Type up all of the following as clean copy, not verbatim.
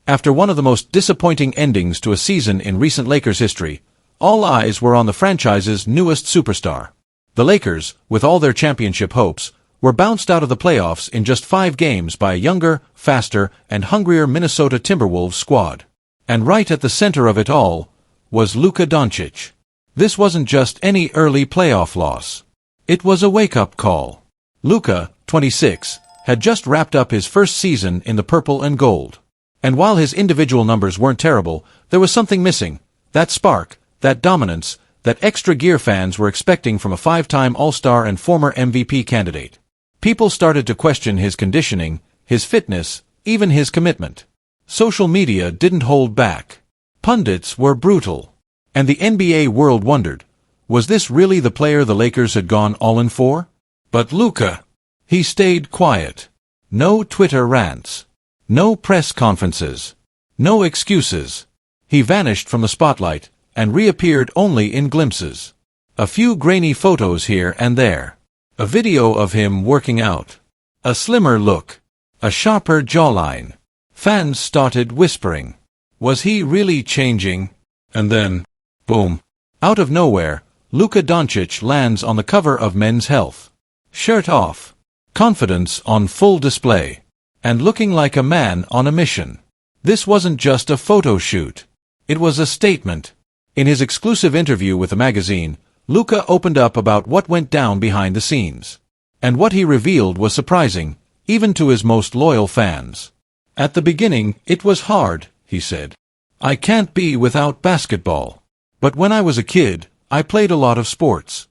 After one of the most disappointing endings to a season in recent Lakers history, all eyes were on the franchise's newest superstar. The Lakers, with all their championship hopes, were bounced out of the playoffs in just 5 games by a younger, faster, and hungrier Minnesota Timberwolves squad. And right at the center of it all was Luca Doncic. This wasn't just any early playoff loss. It was a wake-up call. Luca, 26, had just wrapped up his first season in the purple and gold. And while his individual numbers weren't terrible, there was something missing. That spark, that dominance, that extra gear fans were expecting from a 5-time All-Star and former MVP candidate. People started to question his conditioning, his fitness, even his commitment. Social media didn't hold back. Pundits were brutal. And the NBA world wondered, was this really the player the Lakers had gone all in for? But Luca, he stayed quiet. No Twitter rants. No press conferences. No excuses. He vanished from the spotlight and reappeared only in glimpses. A few grainy photos here and there. A video of him working out. A slimmer look. A sharper jawline. Fans started whispering. Was he really changing? And then, boom. Out of nowhere, Luca Doncic lands on the cover of Men's Health. Shirt off. Confidence on full display. And looking like a man on a mission. This wasn't just a photo shoot. It was a statement. In his exclusive interview with the magazine, Luca opened up about what went down behind the scenes. And what he revealed was surprising, even to his most loyal fans. At the beginning, it was hard, he said. I can't be without basketball. But when I was a kid, I played a lot of sports.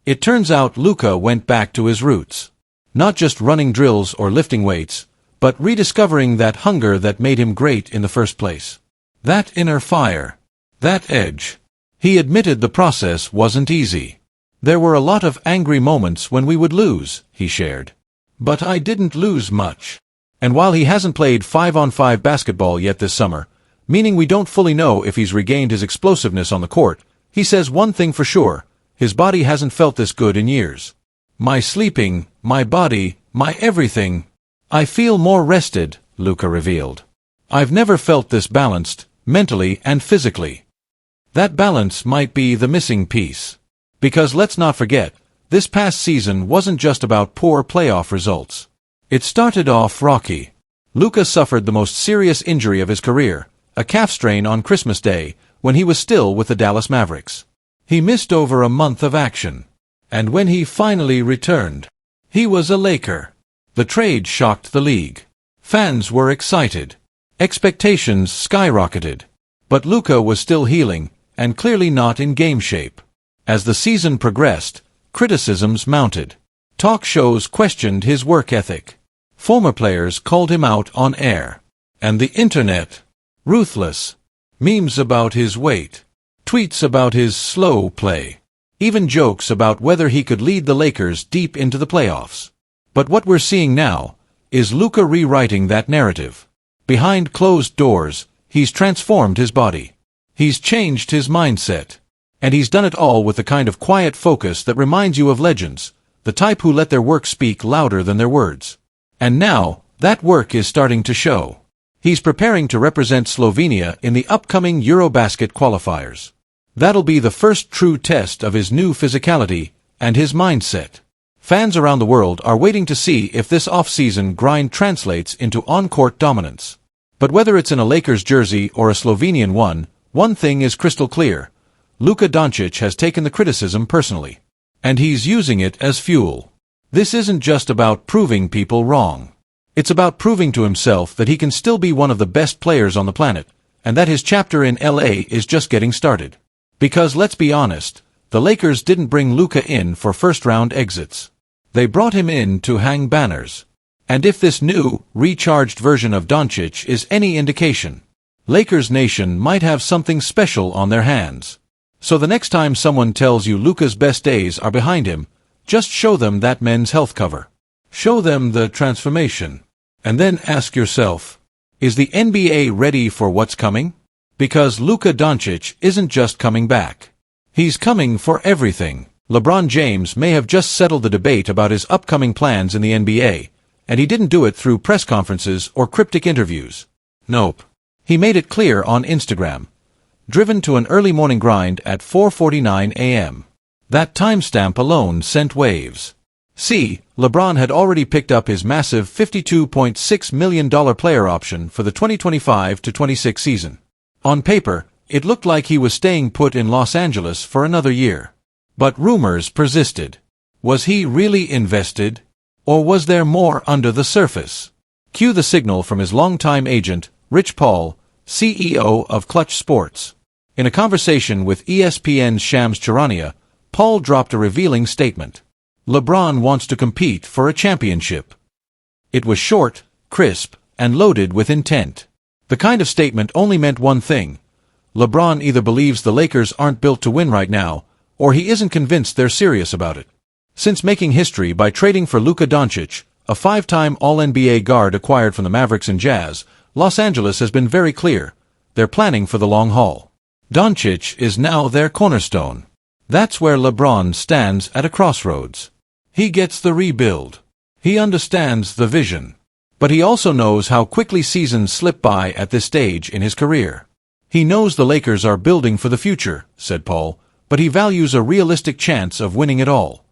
It turns out Luca went back to his roots. Not just running drills or lifting weights, but rediscovering that hunger that made him great in the first place. That inner fire. That edge. He admitted the process wasn't easy. There were a lot of angry moments when we would lose, he shared. But I didn't lose much. And while he hasn't played 5-on-5 basketball yet this summer, meaning we don't fully know if he's regained his explosiveness on the court, he says one thing for sure, his body hasn't felt this good in years. My sleeping, my body, my everything. I feel more rested, Luca revealed. I've never felt this balanced, mentally and physically. That balance might be the missing piece. Because let's not forget, this past season wasn't just about poor playoff results. It started off rocky. Luca suffered the most serious injury of his career, a calf strain on Christmas Day, when he was still with the Dallas Mavericks. He missed over a month of action. And when he finally returned, he was a Laker. The trade shocked the league. Fans were excited. Expectations skyrocketed. But Luca was still healing, and clearly not in game shape. As the season progressed, criticisms mounted. Talk shows questioned his work ethic. Former players called him out on air. And the internet. Ruthless. Memes about his weight. Tweets about his slow play. Even jokes about whether he could lead the Lakers deep into the playoffs. But what we're seeing now is Luca rewriting that narrative. Behind closed doors, he's transformed his body. He's changed his mindset. And he's done it all with the kind of quiet focus that reminds you of legends, the type who let their work speak louder than their words. And now, that work is starting to show. He's preparing to represent Slovenia in the upcoming Eurobasket qualifiers. That'll be the first true test of his new physicality and his mindset. Fans around the world are waiting to see if this off-season grind translates into on-court dominance. But whether it's in a Lakers jersey or a Slovenian one thing is crystal clear. Luca Doncic has taken the criticism personally. And he's using it as fuel. This isn't just about proving people wrong. It's about proving to himself that he can still be one of the best players on the planet, and that his chapter in LA is just getting started. Because let's be honest, the Lakers didn't bring Luca in for first-round exits. They brought him in to hang banners. And if this new, recharged version of Doncic is any indication, Lakers Nation might have something special on their hands. So the next time someone tells you Luca's best days are behind him, just show them that Men's Health cover. Show them the transformation. And then ask yourself, is the NBA ready for what's coming? Because Luca Doncic isn't just coming back. He's coming for everything. LeBron James may have just settled the debate about his upcoming plans in the NBA, and he didn't do it through press conferences or cryptic interviews. Nope. He made it clear on Instagram. Driven to an early morning grind at 4:49 a.m. That timestamp alone sent waves. See, LeBron had already picked up his massive $52.6 million player option for the 2025-26 season. On paper, it looked like he was staying put in Los Angeles for another year. But rumors persisted. Was he really invested? Or was there more under the surface? Cue the signal from his longtime agent, Rich Paul, CEO of Clutch Sports. In a conversation with ESPN's Shams Charania, Paul dropped a revealing statement. LeBron wants to compete for a championship. It was short, crisp, and loaded with intent. The kind of statement only meant one thing. LeBron either believes the Lakers aren't built to win right now, or he isn't convinced they're serious about it. Since making history by trading for Luca Donuch, a 5-time All-NBA guard acquired from the Mavericks and Jazz, Los Angeles has been very clear. They're planning for the long haul. Doncic is now their cornerstone. That's where LeBron stands at a crossroads. He gets the rebuild. He understands the vision. But he also knows how quickly seasons slip by at this stage in his career. He knows the Lakers are building for the future, said Paul, but he values a realistic chance of winning it all.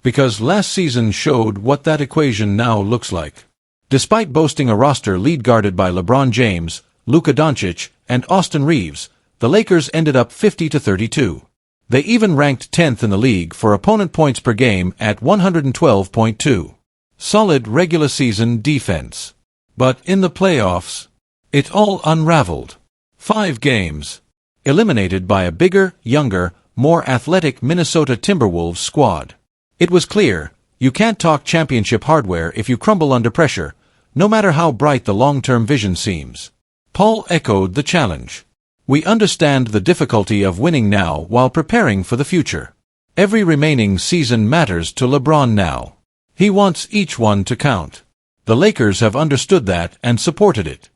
Because last season showed what that equation now looks like. Despite boasting a roster lead guarded by LeBron James, Luca Doncic, and Austin Reeves, the Lakers ended up 50-32. They even ranked 10th in the league for opponent points per game at 112.2. Solid regular season defense. But in the playoffs, it all unraveled. 5 games. Eliminated by a bigger, younger, more athletic Minnesota Timberwolves squad. It was clear, you can't talk championship hardware if you crumble under pressure, no matter how bright the long-term vision seems. Paul echoed the challenge. We understand the difficulty of winning now while preparing for the future. Every remaining season matters to LeBron now. He wants each one to count. The Lakers have understood that and supported it.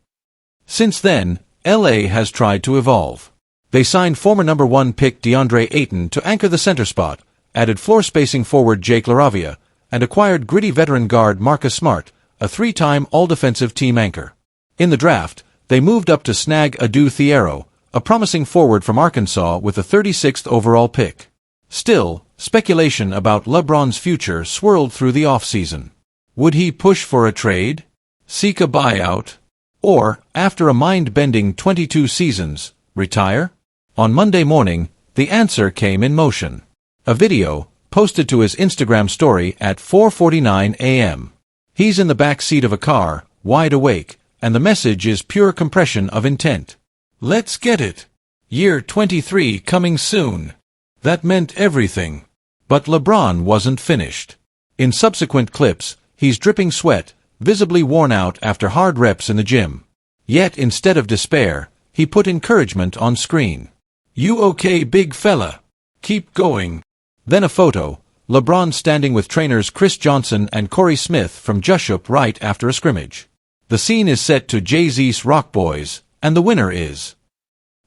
Since then, LA has tried to evolve. They signed former number 1 pick DeAndre Ayton to anchor the center spot, added floor-spacing forward Jake LaRavia, and acquired gritty veteran guard Marcus Smart, a 3-time all-defensive team anchor. In the draft, they moved up to snag Adu Thiero, a promising forward from Arkansas with the 36th overall pick. Still, speculation about LeBron's future swirled through the offseason. Would he push for a trade? Seek a buyout? Or, after a mind-bending 22 seasons, retire? On Monday morning, the answer came in motion. A video, posted to his Instagram story at 4:49 a.m. He's in the back seat of a car, wide awake, and the message is pure compression of intent. Let's get it. Year 23 coming soon. That meant everything. But LeBron wasn't finished. In subsequent clips, he's dripping sweat, visibly worn out after hard reps in the gym. Yet instead of despair, he put encouragement on screen. You okay, big fella? Keep going. Then a photo, LeBron standing with trainers Chris Johnson and Corey Smith from Jushup right after a scrimmage. The scene is set to Jay-Z's Rock Boys, and the winner is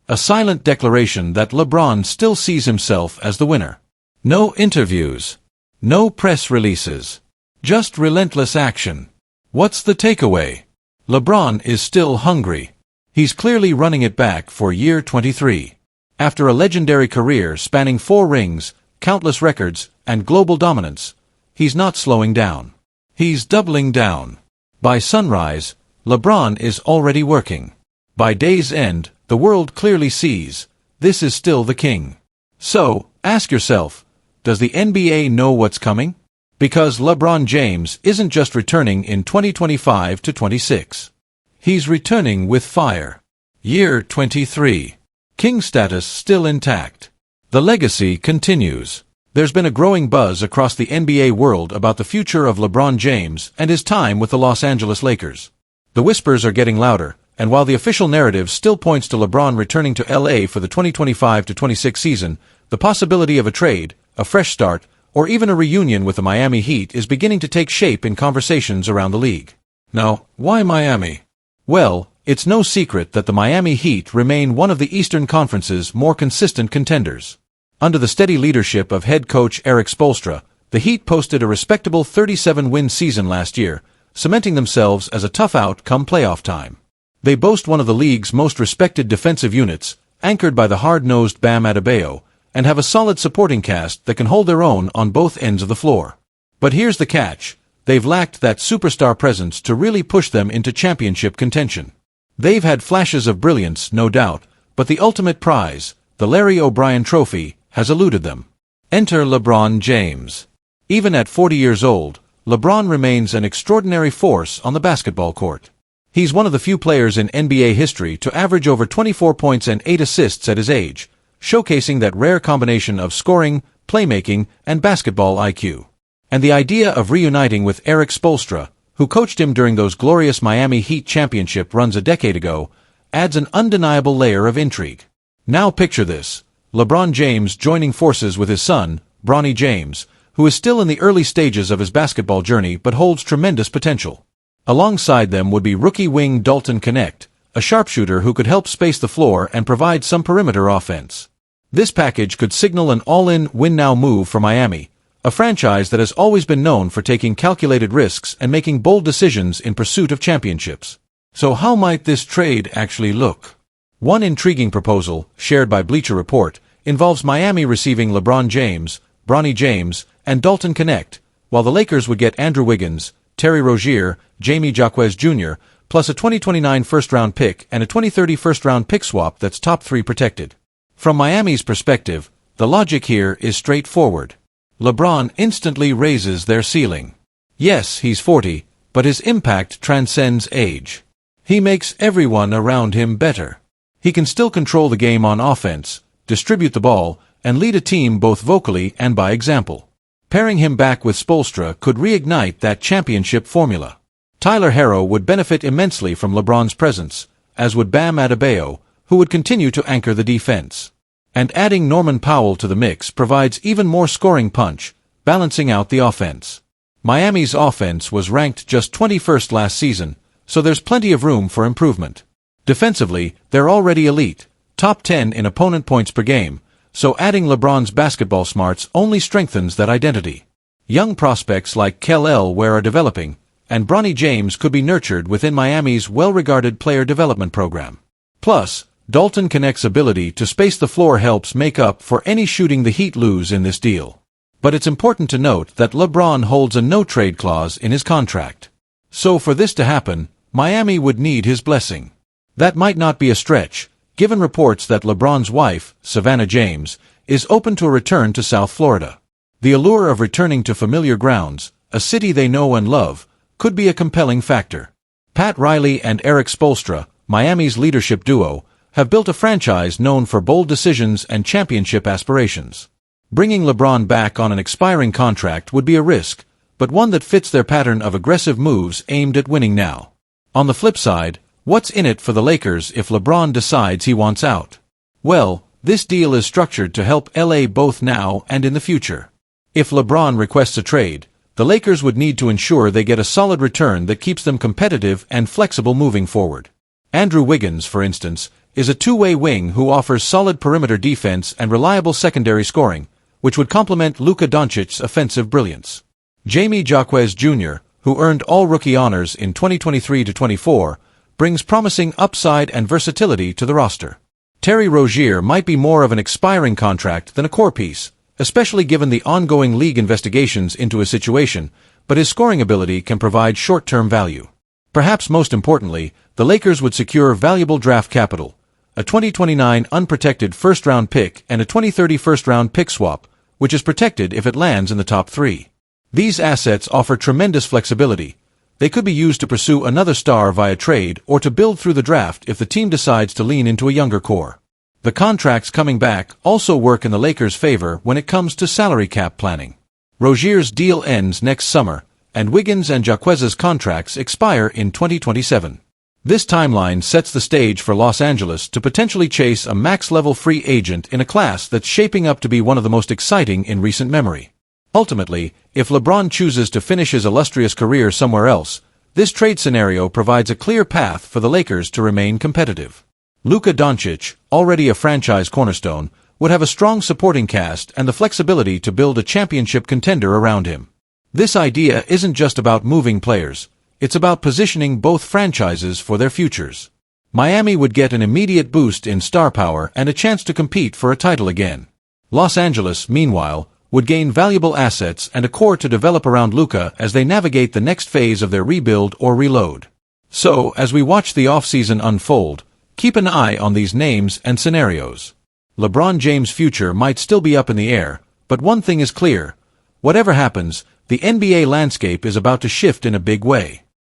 a silent declaration that LeBron still sees himself as the winner. No interviews. No press releases. Just relentless action. What's the takeaway? LeBron is still hungry. He's clearly running it back for year 23. After a legendary career spanning 4 rings, countless records, and global dominance, he's not slowing down. He's doubling down. By sunrise, LeBron is already working. By day's end, the world clearly sees, this is still the king. So, ask yourself, does the NBA know what's coming? Because LeBron James isn't just returning in 2025-26. He's returning with fire. Year 23. King status still intact. The legacy continues. There's been a growing buzz across the NBA world about the future of LeBron James and his time with the Los Angeles Lakers. The whispers are getting louder, and while the official narrative still points to LeBron returning to LA for the 2025-26 season, the possibility of a trade, a fresh start, or even a reunion with the Miami Heat is beginning to take shape in conversations around the league. Now, why Miami? Well, it's no secret that the Miami Heat remain one of the Eastern Conference's more consistent contenders. Under the steady leadership of head coach Erik Spoelstra, the Heat posted a respectable 37-win season last year, cementing themselves as a tough out come playoff time. They boast one of the league's most respected defensive units, anchored by the hard-nosed Bam Adebayo, and have a solid supporting cast that can hold their own on both ends of the floor. But here's the catch: they've lacked that superstar presence to really push them into championship contention. They've had flashes of brilliance, no doubt, but the ultimate prize, the Larry O'Brien Trophy, has eluded them. Enter LeBron James. Even at 40 years old, LeBron remains an extraordinary force on the basketball court. He's one of the few players in NBA history to average over 24 points and 8 assists at his age, showcasing that rare combination of scoring, playmaking, and basketball IQ. And the idea of reuniting with Erik Spoelstra, who coached him during those glorious Miami Heat championship runs a decade ago, adds an undeniable layer of intrigue. Now picture this: LeBron James joining forces with his son, Bronny James, who is still in the early stages of his basketball journey but holds tremendous potential. Alongside them would be rookie wing Dalton Knecht, a sharpshooter who could help space the floor and provide some perimeter offense. This package could signal an all-in, win-now move for Miami, a franchise that has always been known for taking calculated risks and making bold decisions in pursuit of championships. So how might this trade actually look? One intriguing proposal, shared by Bleacher Report, involves Miami receiving LeBron James, Bronny James, and Dalton Knecht, while the Lakers would get Andrew Wiggins, Terry Rozier, Jamie Jaquez Jr., plus a 2029 first-round pick and a 2030 first-round pick swap that's top 3 protected. From Miami's perspective, the logic here is straightforward. LeBron instantly raises their ceiling. Yes, he's 40, but his impact transcends age. He makes everyone around him better. He can still control the game on offense, distribute the ball, and lead a team both vocally and by example. Pairing him back with Spoelstra could reignite that championship formula. Tyler Herro would benefit immensely from LeBron's presence, as would Bam Adebayo, who would continue to anchor the defense. And adding Norman Powell to the mix provides even more scoring punch, balancing out the offense. Miami's offense was ranked just 21st last season, so there's plenty of room for improvement. Defensively, they're already elite, top 10 in opponent points per game, so adding LeBron's basketball smarts only strengthens that identity. Young prospects like Kel Ware are developing, and Bronny James could be nurtured within Miami's well-regarded player development program. Plus, Dalton Knecht's ability to space the floor helps make up for any shooting the Heat lose in this deal. But it's important to note that LeBron holds a no-trade clause in his contract. So for this to happen, Miami would need his blessing. That might not be a stretch, given reports that LeBron's wife, Savannah James, is open to a return to South Florida. The allure of returning to familiar grounds, a city they know and love, could be a compelling factor. Pat Riley and Erik Spoelstra, Miami's leadership duo, have built a franchise known for bold decisions and championship aspirations. Bringing LeBron back on an expiring contract would be a risk, but one that fits their pattern of aggressive moves aimed at winning now. On the flip side, what's in it for the Lakers if LeBron decides he wants out? Well, this deal is structured to help LA both now and in the future. If LeBron requests a trade, the Lakers would need to ensure they get a solid return that keeps them competitive and flexible moving forward. Andrew Wiggins, for instance, is a two-way wing who offers solid perimeter defense and reliable secondary scoring, which would complement Luca Doncic's offensive brilliance. Jamie Jaquez Jr., who earned all-rookie honors in 2023-24, brings promising upside and versatility to the roster. Terry Rozier might be more of an expiring contract than a core piece, especially given the ongoing league investigations into his situation, but his scoring ability can provide short-term value. Perhaps most importantly, the Lakers would secure valuable draft capital, a 2029 unprotected first-round pick and a 2030 first-round pick swap, which is protected if it lands in the top 3. These assets offer tremendous flexibility. They could be used to pursue another star via trade or to build through the draft if the team decides to lean into a younger core. The contracts coming back also work in the Lakers' favor when it comes to salary cap planning. Rozier's deal ends next summer, and Wiggins and Jaquez's contracts expire in 2027. This timeline sets the stage for Los Angeles to potentially chase a max-level free agent in a class that's shaping up to be one of the most exciting in recent memory. Ultimately, if LeBron chooses to finish his illustrious career somewhere else, this trade scenario provides a clear path for the Lakers to remain competitive. Luca Doncic, already a franchise cornerstone, would have a strong supporting cast and the flexibility to build a championship contender around him. This idea isn't just about moving players, it's about positioning both franchises for their futures. Miami would get an immediate boost in star power and a chance to compete for a title again. Los Angeles, meanwhile, would gain valuable assets and a core to develop around Luca as they navigate the next phase of their rebuild or reload. So, as we watch the offseason unfold, keep an eye on these names and scenarios. LeBron James' future might still be up in the air, but one thing is clear. Whatever happens, the NBA landscape is about to shift in a big way.